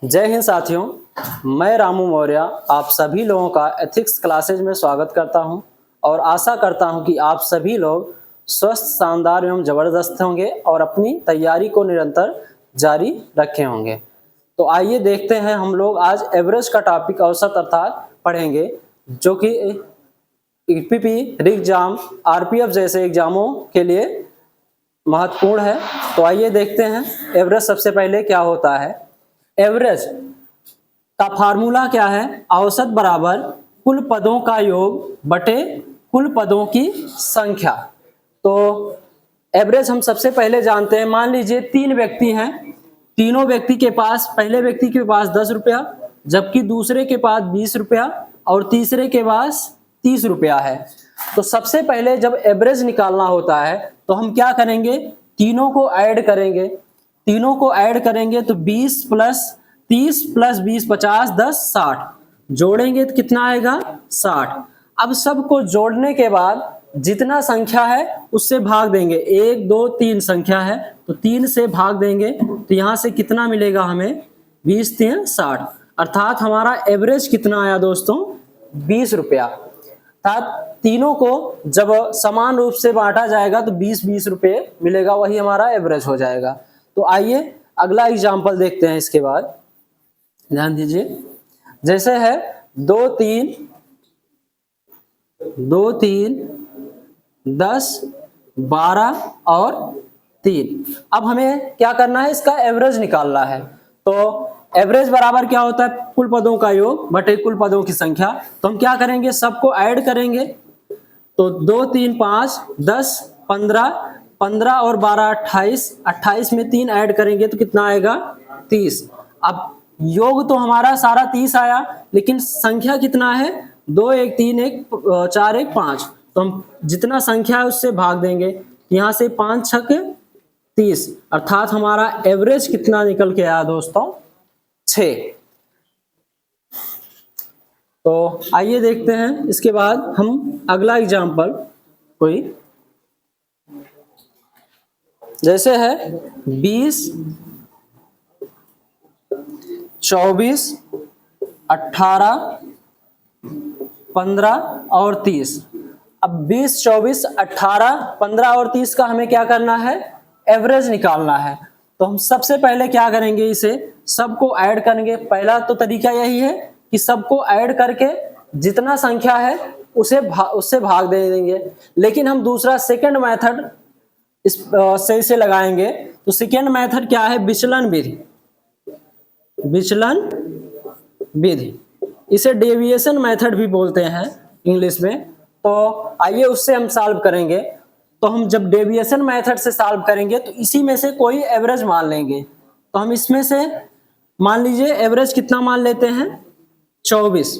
जय हिंद साथियों, मैं रामू मौर्य आप सभी लोगों का एथिक्स क्लासेज में स्वागत करता हूं और आशा करता हूं कि आप सभी लोग स्वस्थ, शानदार एवं ज़बरदस्त होंगे और अपनी तैयारी को निरंतर जारी रखे होंगे। तो आइए देखते हैं, हम लोग आज एवरेज का टॉपिक औसत अर्थात पढ़ेंगे, जो कि ईपीपी, एग्जाम, आरपीएफ जैसे एग्जामों के लिए महत्वपूर्ण है। तो आइए देखते हैं एवरेज सबसे पहले क्या होता है। एवरेज का फार्मूला क्या है? औसत बराबर कुल पदों का योग बटे कुल पदों की संख्या। तो एवरेज हम सबसे पहले जानते हैं। मान लीजिए 3 व्यक्ति हैं, तीनों व्यक्ति के पास, पहले व्यक्ति के पास 10 रुपया, जबकि दूसरे के पास 20 रुपया और तीसरे के पास 30 रुपया है। तो सबसे पहले जब एवरेज निकालना होता है तो हम क्या करेंगे? तीनों को ऐड करेंगे। तीनों को ऐड करेंगे तो 20 प्लस 30 प्लस 20 50, 10 60, जोड़ेंगे तो कितना आएगा? 60। अब सबको जोड़ने के बाद जितना संख्या है उससे भाग देंगे। 1 2 3 संख्या है तो 3 से भाग देंगे तो यहां से कितना मिलेगा हमें? 20 3 60, अर्थात हमारा एवरेज कितना आया दोस्तों? 20 रुपया। अर्थात तीनों को जब समान रूप से बांटा जाएगा तो 20-20 रुपये मिलेगा, वही हमारा एवरेज हो जाएगा। तो आइए अगला एग्जाम्पल देखते हैं। इसके बाद ध्यान दीजिए, जैसे है 2 3 10 12 और 3। अब हमें क्या करना है? इसका एवरेज निकालना है। तो एवरेज बराबर क्या होता है? कुल पदों का योग बटे कुल पदों की संख्या। तो हम क्या करेंगे? सबको ऐड करेंगे। तो 2 3 5 10 15, 15 और 12 28, 28 में 3 ऐड करेंगे तो कितना आएगा? 30। अब योग तो हमारा सारा 30 आया, लेकिन संख्या कितना है? 2 1 3 1 4 1 5। तो हम जितना संख्या है उससे भाग देंगे। यहाँ से 5 6 30, अर्थात हमारा एवरेज कितना निकल के आया दोस्तों? 6। तो आइए देखते हैं। इसके बाद हम अगला एग्जाम्पल कोई, जैसे है 20 24 18 15 और 30। अब 20 24 18 15 और 30 का हमें क्या करना है? एवरेज निकालना है। तो हम सबसे पहले क्या करेंगे? इसे सबको ऐड करेंगे। पहला तो तरीका यही है कि सबको ऐड करके जितना संख्या है उससे भाग दे देंगे। लेकिन हम दूसरा सेकंड मेथड सही से लगाएंगे। तो सेकेंड मेथड क्या है? विचलन विधि। विचलन विधि, इसे डेविएशन मेथड भी बोलते हैं इंग्लिश में। तो आइए उससे हम सॉल्व करेंगे। तो हम जब डेविएशन मेथड से सॉल्व करेंगे तो इसी में से कोई एवरेज मान लेंगे। तो हम इसमें से मान लीजिए एवरेज कितना मान लेते हैं? 24।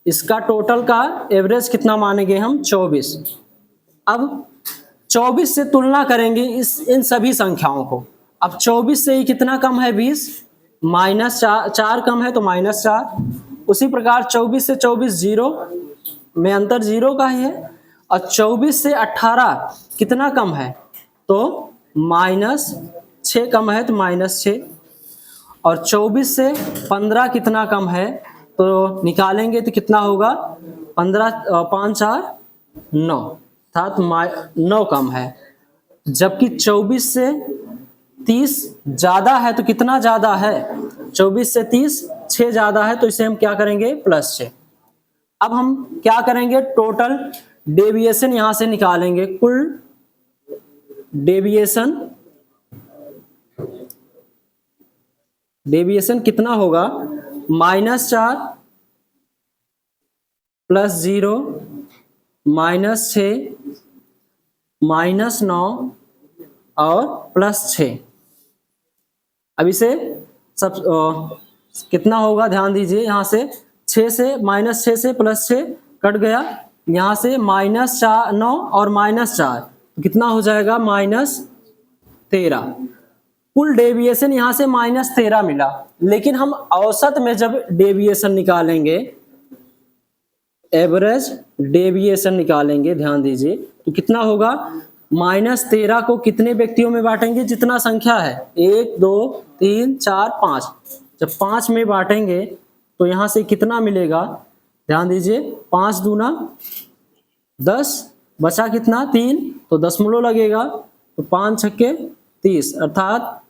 इसका टोटल का एवरेज कितना मानेंगे हम? 24। अब 24 से तुलना करेंगे इन सभी संख्याओं को। अब 24 से ही कितना कम है? 20, माइनस 4 कम है तो -4। उसी प्रकार 24 से 24 0 में अंतर 0 का ही है। और 24 से 18 कितना कम है? तो -6 कम है तो -6। और 24 से 15 कितना कम है? तो निकालेंगे तो कितना होगा? 15 5 4 9, अर्थात 9 कम है। जबकि 24 से 30 ज्यादा है तो कितना ज्यादा है? 24 से 30 6 ज्यादा है, तो इसे हम क्या करेंगे? +6। अब हम क्या करेंगे? टोटल डेविएशन यहां से निकालेंगे। कुल डेविएशन कितना होगा? -4 +0 -6 -9 और +6। अब इसे सब कितना होगा? ध्यान दीजिए, यहां से 6 से -6 से +6 कट गया, यहां से -9 और -4 कितना हो जाएगा? -13। कुल डेविएशन यहां से -13 मिला। लेकिन हम औसत में जब डेविएशन निकालेंगे, एवरेज डेविएशन निकालेंगे, ध्यान दीजिए, तो कितना होगा? -13 को कितने व्यक्तियों में बांटेंगे? जितना संख्या है 1 2 3 4 5। जब 5 में बांटेंगे तो यहां से कितना मिलेगा? ध्यान दीजिए, 5 दूना 10, बचा कितना? 3, तो दशमलव लगेगा, तो 5 छक्के 30, अर्थात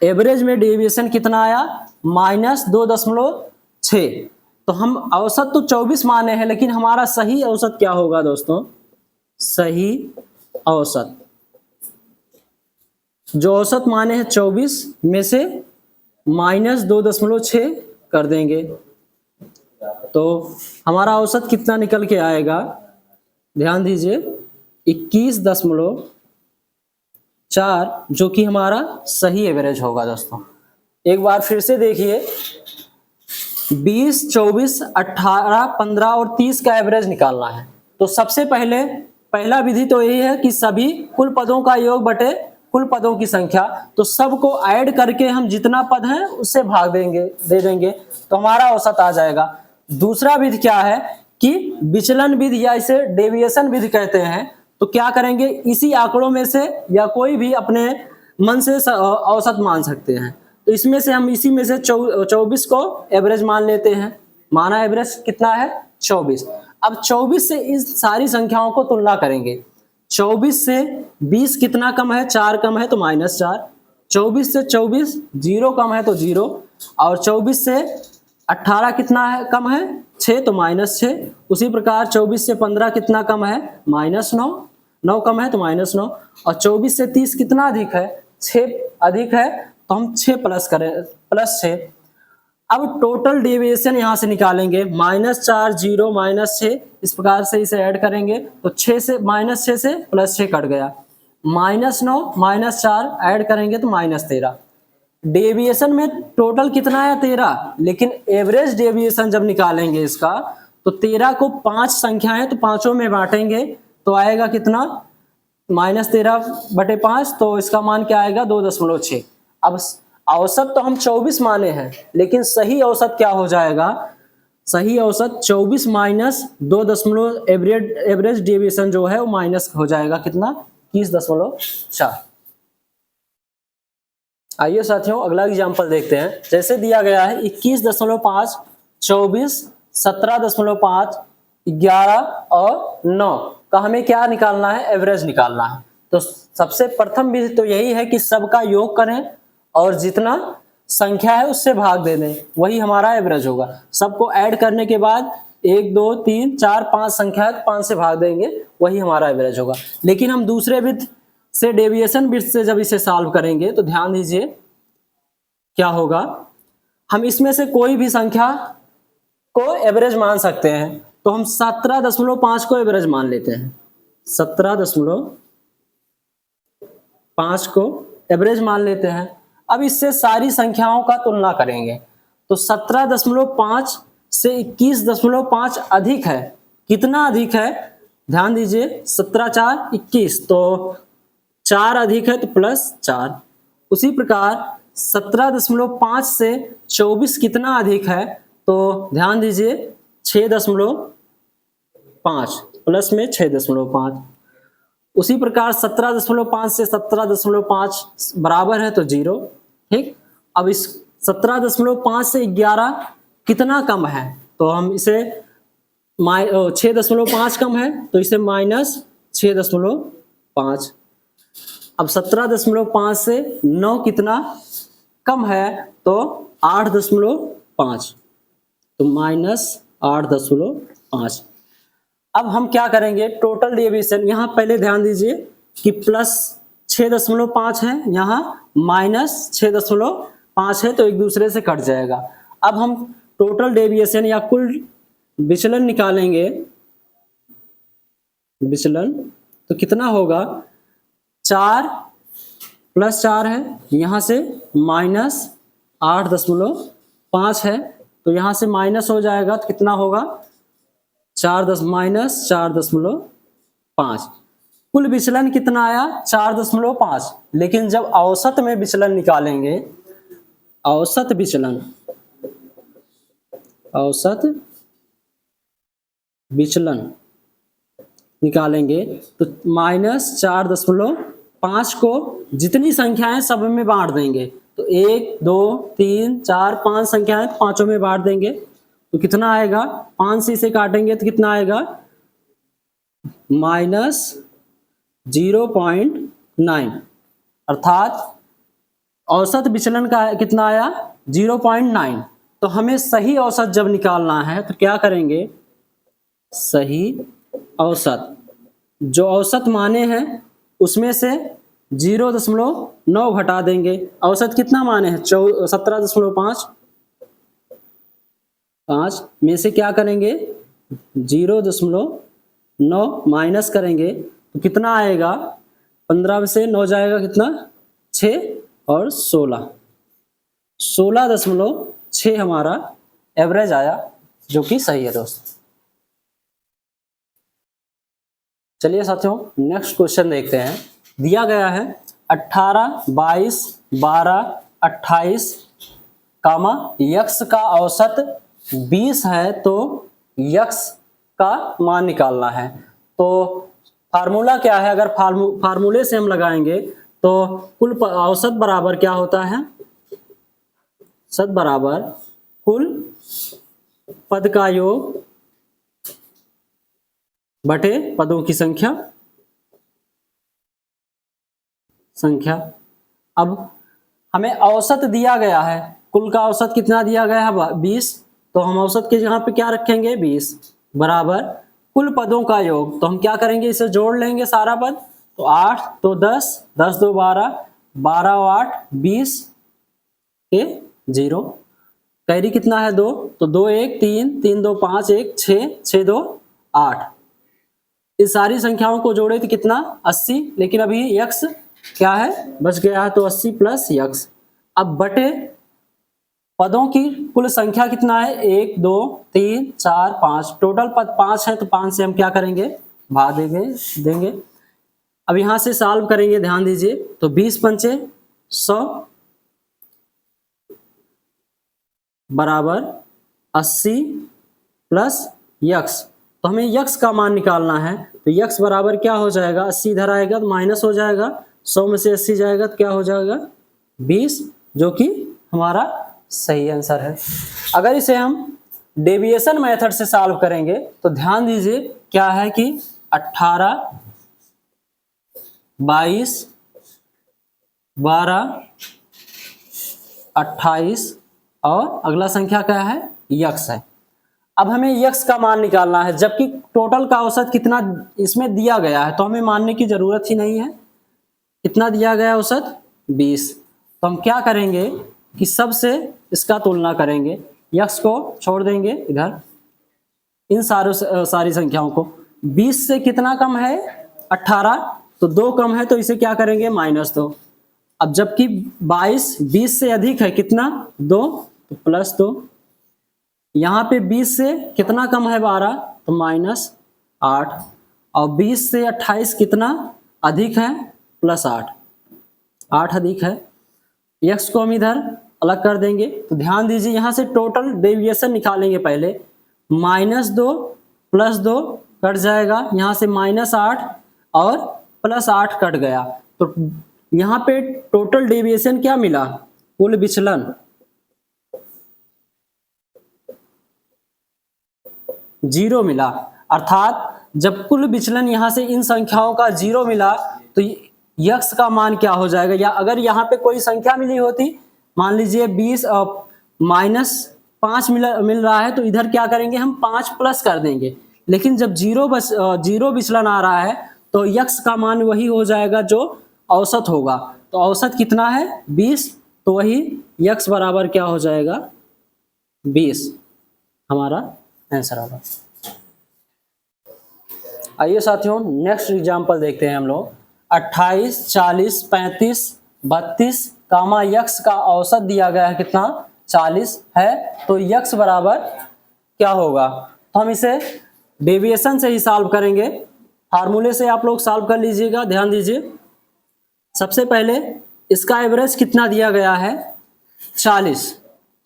एवरेज में डेविएशन कितना आया? -2.6। तो हम औसत तो 24 माने हैं, लेकिन हमारा सही औसत क्या होगा दोस्तों? सही औसत, जो औसत माने हैं 24 में से -2.6 कर देंगे, तो हमारा औसत कितना निकल के आएगा? ध्यान दीजिए, 21.4, जो कि हमारा सही एवरेज होगा दोस्तों। एक बार फिर से देखिए, 20, 24, 18, 15 और 30 का एवरेज निकालना है। तो सबसे पहले पहला विधि तो यही है कि सभी कुल पदों का योग बटे कुल पदों की संख्या, तो सबको ऐड करके हम जितना पद है उससे भाग दे देंगे, तो हमारा औसत आ जाएगा। दूसरा विधि क्या है कि विचलन विधि या इसे डेविएशन विधि कहते हैं। तो क्या करेंगे, इसी आंकड़ों में से या कोई भी अपने मन से औसत मान सकते हैं। तो इसमें से हम इसी में से 24 को एवरेज मान लेते हैं। माना एवरेज कितना है? 24। अब 24 से इस सारी संख्याओं को तुलना करेंगे। 24 से 20 कितना कम है? 4 कम है, तो -4। 24 से 24 0 कम है, तो 0। और 24 से 18 कितना है कम है? 6, तो -6। उसी प्रकार 24 से 15 कितना कम है? -9। 9 कम है, तो -9। और 24 से 30 कितना अधिक है? 6 अधिक है, तो हम 6 प्लस करें, +6। अब टोटल डेविएशन यहां से निकालेंगे, -4 0 -6, इस प्रकार से इसे ऐड करेंगे, तो 6 से -6 से +6 कट गया, -9 -4 ऐड करेंगे तो -13। डेविएशन में टोटल कितना है? 13, लेकिन एवरेज डेविएशन जब निकालेंगे इसका, तो 13 को 5 संख्या है, तो पांचों में बांटेंगे तो आएगा कितना? -13/5, तो इसका मान क्या आएगा? 2.6। अब औसत तो हम 24 माने हैं, लेकिन सही औसत क्या हो जाएगा? सही औसत 24 माइनस 2 एवरेज डेविएशन जो है वो माइनस हो जाएगा कितना? 21.4। आइए साथियों, अगला एग्जाम्पल देखते हैं। जैसे दिया गया है 21.5, 24, 17.5, 11 और 9 का हमें क्या निकालना है? एवरेज निकालना है। तो सबसे प्रथम विधि तो यही है कि सबका योग करें और जितना संख्या है उससे भाग दे दें, वही हमारा एवरेज होगा। सबको ऐड करने के बाद 1 2 3 4 5 संख्या है, तो 5 से भाग देंगे, वही हमारा एवरेज होगा। लेकिन हम दूसरे विधि से डेविएशन विधि से जब इसे सॉल्व करेंगे, तो ध्यान दीजिए क्या होगा। हम इसमें से कोई भी संख्या को एवरेज मान सकते हैं, तो हम 17.5 को एवरेज मान लेते हैं। 17.5 को एवरेज मान लेते हैं। अब इससे सारी संख्याओं का तुलना करेंगे, तो 17.5 से 21.5 अधिक है। कितना अधिक है? ध्यान दीजिए, 17 4 21, तो 4 अधिक है, तो +4। उसी प्रकार 17.5 से 24 कितना अधिक है? तो ध्यान दीजिए, 6.5 प्लस में 6.5। उसी प्रकार 17.5 से 17.5 बराबर है, तो 0। ठीक। अब इस 17.5 से 11 कितना कम है? तो हम इसे 6.5 कम है, तो इसे -6.5। अब 17.5 से 9 कितना कम है? तो 8.5, तो -8.5। अब हम क्या करेंगे? टोटल डेविएशन, यहां पहले ध्यान दीजिए कि +6.5 है, यहां -6.5 है, तो एक दूसरे से कट जाएगा। अब हम टोटल डेविएशन या कुल विचलन निकालेंगे। विचलन तो कितना होगा? 4 + 4 है, यहां से -8.5 है, तो यहां से माइनस हो जाएगा, तो कितना होगा? -4.5। कुल विचलन कितना आया? 4.5। लेकिन जब औसत में विचलन निकालेंगे, औसत विचलन निकालेंगे तो -4.5 को जितनी संख्याएं सब में बांट देंगे, तो 1 2 3 4 5 संख्याएं पांचों में बांट देंगे तो कितना आएगा, 5 से इसे काटेंगे तो कितना आएगा, -0.9, अर्थात औसत विचलन का कितना आया, 0.9। तो हमें सही औसत जब निकालना है तो क्या करेंगे, सही औसत जो औसत माने हैं उसमें से 0.9 घटा देंगे। औसत कितना माने हैं, 17.5 में से क्या करेंगे, 0.9 माइनस करेंगे तो कितना आएगा, 15 में से 9 जाएगा कितना, 6 और 16.6 हमारा एवरेज आया, जो कि सही है दोस्तों। चलिए साथियों नेक्स्ट क्वेश्चन देखते हैं। दिया गया है 18, 22, 12, 28 कामा यक्स का औसत 20 है तो यक्स का मान निकालना है। तो फार्मूला क्या है, अगर फार्मूले से हम लगाएंगे तो कुल औसत बराबर क्या होता है, औसत बराबर कुल पद का योग बटे पदों की संख्या। अब हमें औसत दिया गया है, कुल का औसत कितना दिया गया है, 20, तो हम औसत के यहाँ पे क्या रखेंगे, 20 बराबर कुल पदों का योग। तो हम क्या करेंगे, इसे जोड़ लेंगे सारा पद, तो 8 तो 10, 10 2 12, 12 और 8 20 के 0, कैरी कितना है 2, तो 2 1 3, 3 2 5 1 6, 6 2 8। इस सारी संख्याओं को जोड़े तो कितना 80, लेकिन अभी यक्स क्या है, बच गया है, तो 80 प्लस यक्स। अब बटे पदों की कुल संख्या कितना है, 1 2 3 4 5, टोटल पद 5 है तो 5 से हम क्या करेंगे, भाग देंगे। अब यहां से सॉल्व करेंगे, ध्यान दीजिए, तो 20 पंचे 100 बराबर 80 प्लस यक्स। तो हमें यक्स का मान निकालना है, तो यक्स बराबर क्या हो जाएगा, 80 इधर आएगा तो माइनस हो जाएगा, 100 में से 80 जाएगा तो क्या हो जाएगा, 20, जो कि हमारा सही आंसर है। अगर इसे हम डेविएशन मेथड से सॉल्व करेंगे तो ध्यान दीजिए क्या है कि 18, 22, 12, 28 और अगला संख्या क्या है, यक्स है। अब हमें यक्स का मान निकालना है, जबकि टोटल का औसत कितना इसमें दिया गया है, तो हमें मानने की जरूरत ही नहीं है। कितना दिया गया औसत, 20। तो हम क्या करेंगे कि सबसे इसका तुलना करेंगे, यक्स को छोड़ देंगे इधर, इन सारी संख्याओं को। 20 से कितना कम है, 18, तो 2 कम है, तो इसे क्या करेंगे, -2। अब जबकि 22 20 से अधिक है, कितना 2, तो +2। यहाँ पे 20 से कितना कम है, 12, तो -8। और 20 से 28 कितना अधिक है, +8, 8 अधिक है। यक्स को हम इधर अलग कर देंगे, तो ध्यान दीजिए यहाँ से टोटल डेविएशन निकालेंगे पहले, -2 +2 कट जाएगा, यहाँ से -8 और +8 कट गया, तो यहाँ पे टोटल डेविएशन क्या मिला, कुल विचलन 0 मिला। अर्थात जब कुल विचलन यहाँ से इन संख्याओं का 0 मिला तो यक्स का मान क्या हो जाएगा, या अगर यहाँ पे कोई संख्या मिली होती, मान लीजिए 20 -5 मिल रहा है, तो इधर क्या करेंगे, हम 5 प्लस कर देंगे। लेकिन जब 0 विचलन आ रहा है तो यक्स का मान वही हो जाएगा जो औसत होगा। तो औसत कितना है, 20, तो वही यक्स बराबर क्या हो जाएगा, 20 हमारा आंसर होगा। आइए साथियों नेक्स्ट एग्जांपल देखते हैं हम लोग। 28, 40, 35, 32 कामा यक्स का औसत दिया गया है कितना, 40 है, तो यक्स बराबर क्या होगा। तो हम इसे डेविएशन से ही सॉल्व करेंगे, फार्मूले से आप लोग सॉल्व कर लीजिएगा। ध्यान दीजिए, सबसे पहले इसका एवरेज कितना दिया गया है, 40,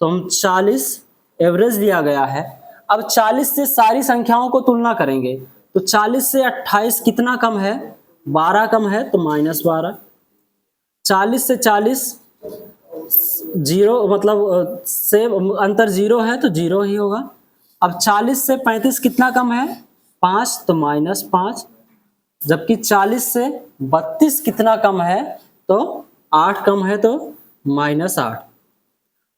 तो हम 40 एवरेज दिया गया है। अब 40 से सारी संख्याओं को तुलना करेंगे, तो 40 से 28 कितना कम है, 12 कम है, तो -12। 40 से 40 जीरो मतलब से अंतर जीरो है तो जीरो ही होगा। अब 40 से 35 कितना कम है, 5, तो -5। जबकि 40 से 32 कितना कम है, तो 8 कम है, तो -8।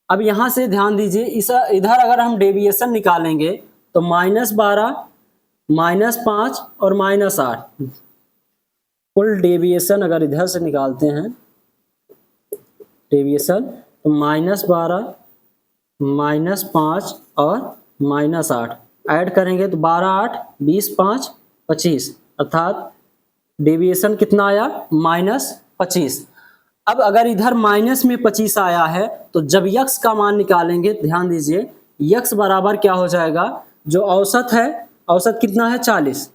अब यहां से ध्यान दीजिए, इस इधर अगर हम डेविएशन निकालेंगे तो -12, -5 और -8, कुल डेविएशन अगर इधर से निकालते हैं डेविएशन, तो -12, -5 और -8 ऐड करेंगे तो 12, 8, 20, 5, 25, अर्थात डेविएशन कितना आया, -25। अब अगर इधर माइनस में 25 आया है तो जब यक्स का मान निकालेंगे, ध्यान दीजिए, यक्स बराबर क्या हो जाएगा, जो औसत है, औसत कितना है, 40,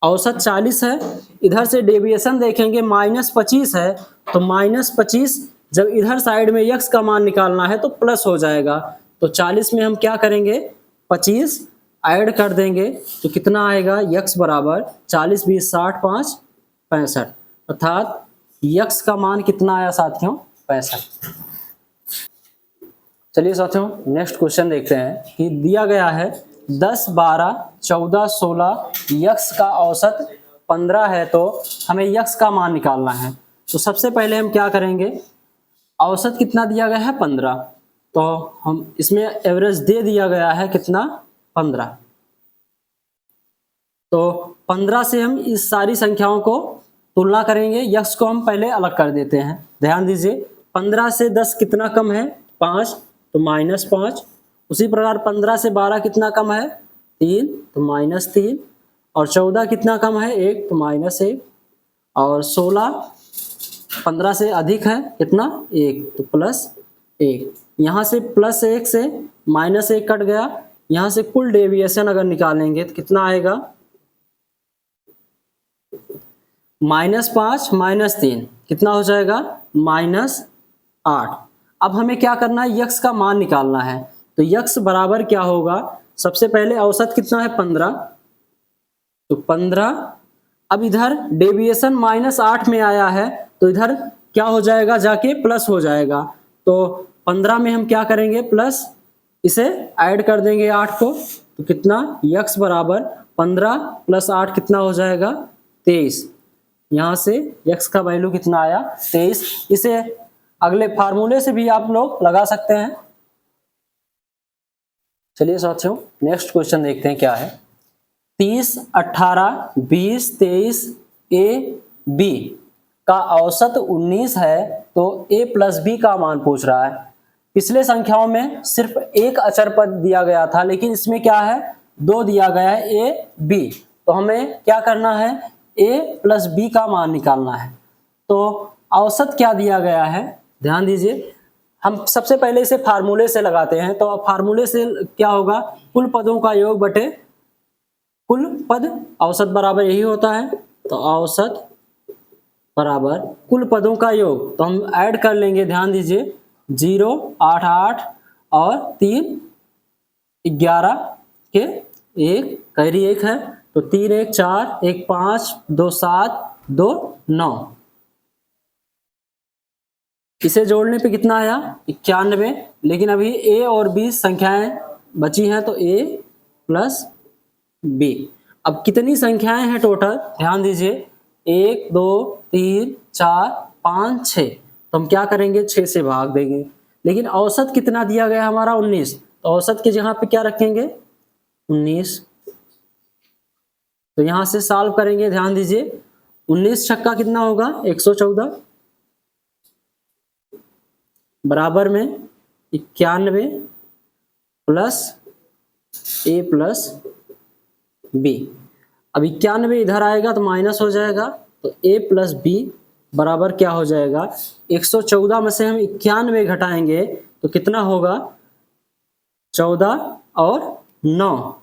औसत 40 है। इधर से डेविएशन देखेंगे -25 है, तो -25 जब इधर साइड में यक्स का मान निकालना है तो प्लस हो जाएगा। तो 40 में हम क्या करेंगे, 25 ऐड कर देंगे तो कितना आएगा, यक्स बराबर 40, 20, 60, 5, 65, अर्थात यक्स का मान कितना आया साथियों, 65। चलिए साथियों नेक्स्ट क्वेश्चन देखते हैं कि दिया गया है 10, 12, 14, 16, यक्स का औसत 15 है, तो हमें यक्स का मान निकालना है। तो सबसे पहले हम क्या करेंगे, औसत कितना दिया गया है, 15, तो हम इसमें एवरेज दे दिया गया है कितना, 15। तो 15 से हम इस सारी संख्याओं को तुलना करेंगे, यक्स को हम पहले अलग कर देते हैं। ध्यान दीजिए, 15 से 10 कितना कम है, 5, तो -5। उसी प्रकार 15 से 12 कितना कम है, 3, तो -3। और 14 कितना कम है, 1, तो -1। और 16 15 से अधिक है कितना, 1, तो +1। यहाँ से +1 से -1 कट गया, यहाँ से कुल डेविएशन अगर निकालेंगे तो कितना आएगा, -5 -3 कितना हो जाएगा, -8। अब हमें क्या करना है, यक्स का मान निकालना है। तो यक्स बराबर क्या होगा, सबसे पहले औसत कितना है, 15, तो 15। अब इधर डेविएशन -8 में आया है तो इधर क्या हो जाएगा, जाके प्लस हो जाएगा। तो 15 में हम क्या करेंगे, प्लस, इसे ऐड कर देंगे 8 को, तो कितना, यक्स बराबर 15 + 8 कितना हो जाएगा, 23। यहाँ से यक्स का वैल्यू कितना आया, 23। इसे अगले फार्मूले से भी आप लोग लगा सकते हैं। चलिए साथियों नेक्स्ट क्वेश्चन देखते हैं क्या है। 30, 18, 20, 23 ए बी का औसत 19 है, तो a + b का मान पूछ रहा है। पिछले संख्याओं में सिर्फ एक अचर पद दिया गया था, लेकिन इसमें क्या है, 2 दिया गया है, a b। तो हमें क्या करना है, a + b का मान निकालना है। तो औसत क्या दिया गया है, ध्यान दीजिए, हम सबसे पहले इसे फार्मूले से लगाते हैं। तो फार्मूले से क्या होगा, कुल पदों का योग बटे कुल पद, औसत बराबर यही होता है। तो औसत बराबर कुल पदों का योग, तो हम ऐड कर लेंगे, ध्यान दीजिए, 0, 8, 8 और 3, 11 के 1, कैरी 1 है, तो 3, 1, 4, 1, 5, 2, 7, 2, 9। इसे जोड़ने पे कितना आया, 91। लेकिन अभी a और b संख्याएं बची हैं, तो a + b। अब कितनी संख्याएं हैं टोटल, ध्यान दीजिए, 1, 2, 3, 4, 5, 6। तो हम क्या करेंगे, 6 से भाग देंगे। लेकिन औसत कितना दिया गया हमारा, 19, तो औसत के जगह पे क्या रखेंगे, 19। तो यहां से सॉल्व करेंगे, ध्यान दीजिए, 19 छक्का कितना होगा, 114, बराबर में 91 + a + b। अब 91 इधर आएगा तो माइनस हो जाएगा, तो a + b बराबर क्या हो जाएगा, 114 में से हम 91 घटाएंगे तो कितना होगा, 14 और 9,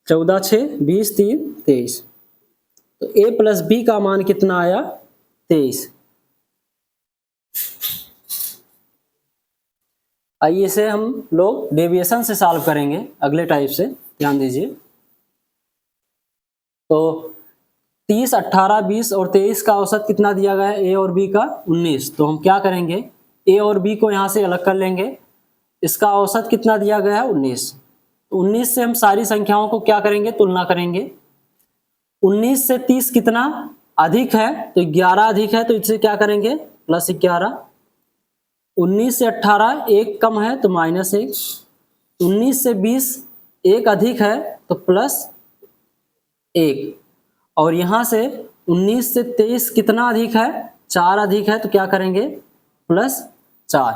14, 6, 20, 3, 23। तो a + b का मान कितना आया, 23। आइए इसे हम लोग डेविएशन से सॉल्व करेंगे अगले टाइप से, ध्यान दीजिए। तो 30, 18, 20 और 23 का औसत कितना दिया गया है, ए और बी का 19। तो हम क्या करेंगे, ए और बी को यहाँ से अलग कर लेंगे, इसका औसत कितना दिया गया है 19। 19 से हम सारी संख्याओं को क्या करेंगे, तुलना करेंगे। 19 से 30 कितना अधिक है, तो 11 अधिक है, तो इससे क्या करेंगे +11। 19 से 18 1 कम है तो -1। 19 से 20 1 अधिक है तो +1। और यहाँ से 19 से 23 कितना अधिक है, 4 अधिक है, तो क्या करेंगे +4।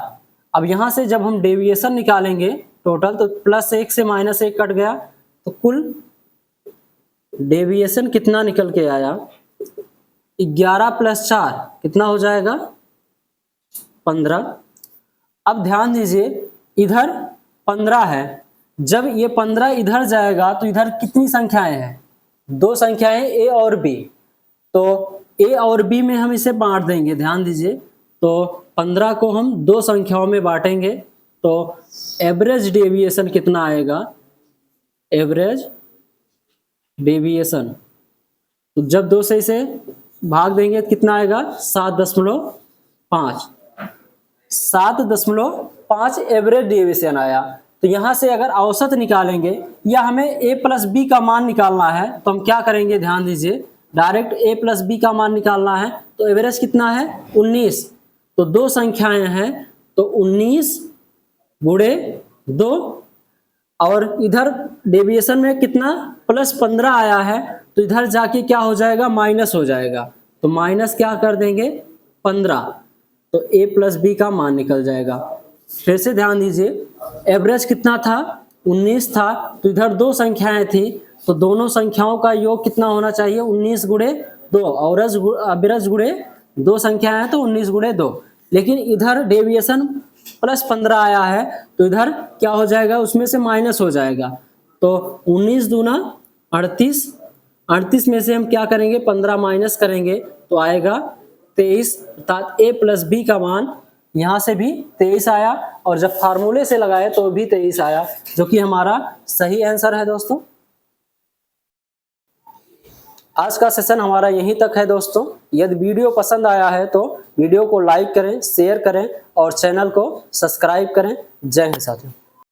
अब यहाँ से जब हम डेविएशन निकालेंगे टोटल, तो +1 से -1 कट गया, तो कुल डेविएशन कितना निकल के आया, 11 + 4 कितना हो जाएगा 15। अब ध्यान दीजिए, इधर 15 है, जब ये 15 इधर जाएगा तो इधर कितनी संख्याएं हैं, 2 संख्याएं ए और बी। तो ए और बी में हम इसे बांट देंगे, ध्यान दीजिए। तो 15 को हम 2 संख्याओं में बांटेंगे, तो एवरेज डेविएशन कितना आएगा, एवरेज डेविएशन, तो जब 2 से इसे भाग देंगे तो कितना आएगा 7.5। 7.5 एवरेज डेविएशन आया। तो यहाँ से अगर औसत निकालेंगे या हमें a + b का मान निकालना है, तो हम क्या करेंगे, ध्यान दीजिए, डायरेक्ट a + b का मान निकालना है। तो एवरेज कितना है 19। तो 2 संख्याएं हैं, तो 19 × 2, और इधर डेविएशन में कितना +15 आया है, तो इधर जाके क्या हो जाएगा, माइनस हो जाएगा। तो माइनस क्या कर देंगे 15, तो a + b का मान निकल जाएगा। फिर से ध्यान दीजिए, एवरेज कितना था 19 था, तो इधर 2 संख्याएं थी, तो दोनों संख्याओं का योग कितना होना चाहिए 19 × 2, और एवरेज × 2 संख्याएं हैं तो 19 × 2। लेकिन इधर डेविएशन +15 आया है, तो इधर क्या हो जाएगा, उसमें से माइनस हो जाएगा। तो 19 दूना 38, 38 में से हम क्या करेंगे 15 माइनस करेंगे, तो आएगा 23, अर्थात a + b का मान यहाँ से भी 23 आया, और जब फार्मूले से लगाए तो भी 23 आया, जो कि हमारा सही आंसर है दोस्तों। आज का सेशन हमारा यहीं तक है दोस्तों। यदि वीडियो पसंद आया है तो वीडियो को लाइक करें, शेयर करें और चैनल को सब्सक्राइब करें। जय हिंद साथियों।